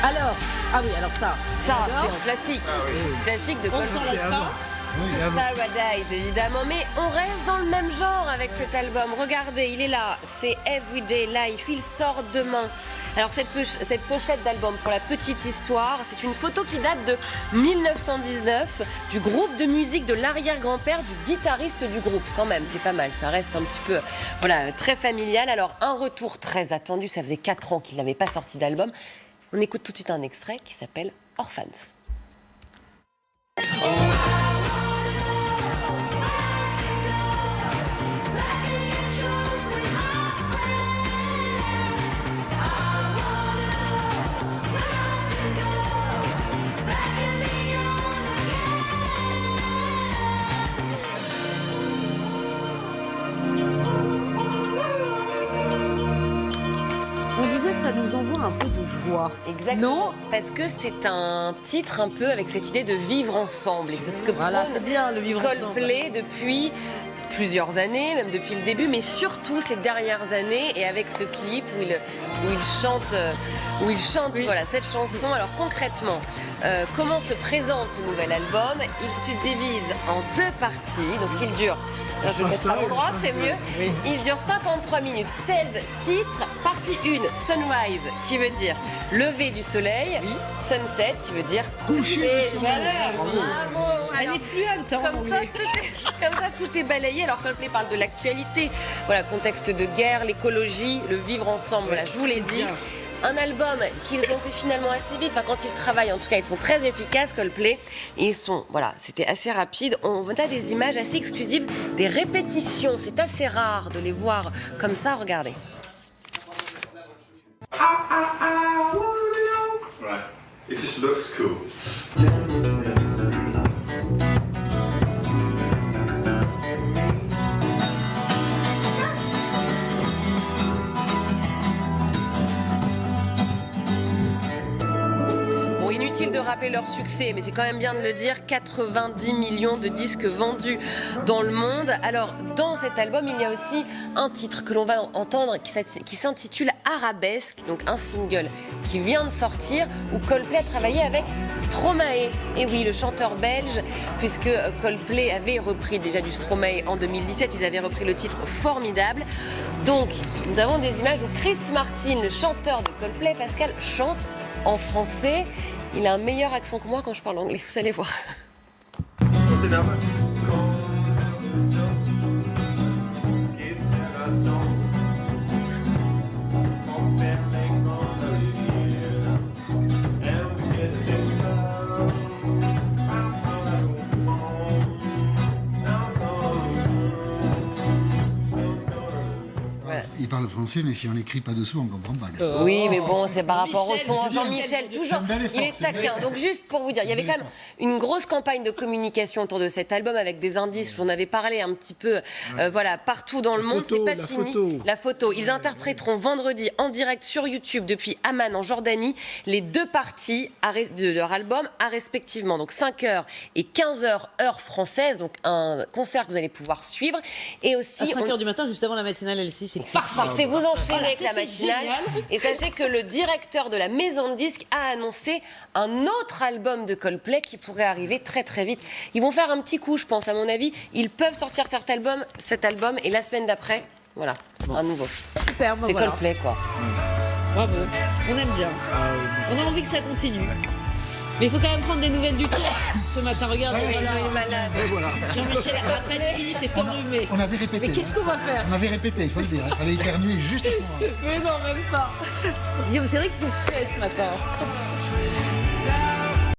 Alors, ah oui, alors ça. Ça, j'adore. c'est un classique. C'est classique de On ne s'en lasse pas. Paradise, évidemment, mais on reste dans le même genre avec cet album. Regardez, il est là, c'est Everyday Life, il sort demain. Alors cette pochette d'album, pour la petite histoire, c'est une photo qui date de 1919 du groupe de musique de l'arrière-grand-père du guitariste du groupe. Quand même, c'est pas mal, ça reste un petit peu voilà, très familial. Alors un retour très attendu, ça faisait 4 ans qu'il n'avait pas sorti d'album. On écoute tout de suite un extrait qui s'appelle Orphans. On disait ça nous envoie un peu de joie. Exactement. Non, parce que c'est un titre un peu avec cette idée de vivre ensemble. Et c'est ce que voilà, prône c'est bien le vivre ensemble. Coldplay depuis plusieurs années, même depuis le début, mais surtout ces dernières années, et avec ce clip où il chante oui. Voilà, cette chanson. Alors concrètement, comment se présente ce nouvel album? Il se divise en 2 parties, donc il dure... Alors je vais mettre à l'endroit, c'est mieux. Oui. Il dure 53 minutes, 16 titres. Partie 1, Sunrise, qui veut dire lever du soleil. Oui. Sunset, qui veut dire coucher. Voilà. Bravo. Elle est fluente. Hein, comme ça, tout est balayé. Alors Coldplay parle de l'actualité, voilà, contexte de guerre, l'écologie, le vivre ensemble. Voilà, je vous l'ai dit. Un album qu'ils ont fait finalement assez vite. Enfin, quand ils travaillent, en tout cas, ils sont très efficaces, Coldplay. Et ils sont, voilà, c'était assez rapide. On a des images assez exclusives, des répétitions. C'est assez rare de les voir comme ça. Regardez. Right. It just looks cool. Inutile de rappeler leur succès, mais c'est quand même bien de le dire, 90 millions de disques vendus dans le monde. Alors, dans cet album, il y a aussi un titre que l'on va entendre qui s'intitule Arabesque, donc un single qui vient de sortir, où Coldplay a travaillé avec Stromae. Et oui, le chanteur belge, puisque Coldplay avait repris déjà du Stromae en 2017, ils avaient repris le titre Formidable. Donc, nous avons des images où Chris Martin, le chanteur de Coldplay, Pascal, chante en français. Il a un meilleur accent que moi quand je parle anglais, vous allez voir. Il parle français, mais si on n'écrit pas dessous, on ne comprend pas. Oui, mais bon, c'est par rapport au son. Jean-Michel, toujours, il est taquin. Donc juste pour vous dire, il y avait quand même une grosse campagne de communication autour de cet album avec des indices. J'en avais parlé un petit peu, voilà, partout dans le monde. C'est pas fini. La photo. Ils interpréteront vendredi en direct sur YouTube depuis Amman en Jordanie les 2 parties de leur album à respectivement donc 5h et 15h heure française. Donc un concert que vous allez pouvoir suivre. Et aussi à 5h du matin, juste avant la matinale L6. C'est parfait, vous enchaînez avec la matinale. Et sachez que le directeur de la maison de disques a annoncé un autre album de Coldplay qui pourrait arriver très très vite. Ils vont faire un petit coup, je pense, à mon avis. Ils peuvent sortir cet album et la semaine d'après, voilà, un nouveau. Super, c'est voilà. Coldplay, quoi. Bravo, on aime bien. On a envie que ça continue. Mais il faut quand même prendre des nouvelles du tour ce matin. Regarde, Jean est malade. Voilà. Jean-Michel Apathy s'est enrhumé. On avait répété. Mais qu'est-ce qu'on va faire? On avait répété, il faut le dire. Il fallait éternuer juste à ce moment-là. Mais non, même pas. Guillaume, c'est vrai qu'il fait frais ce matin.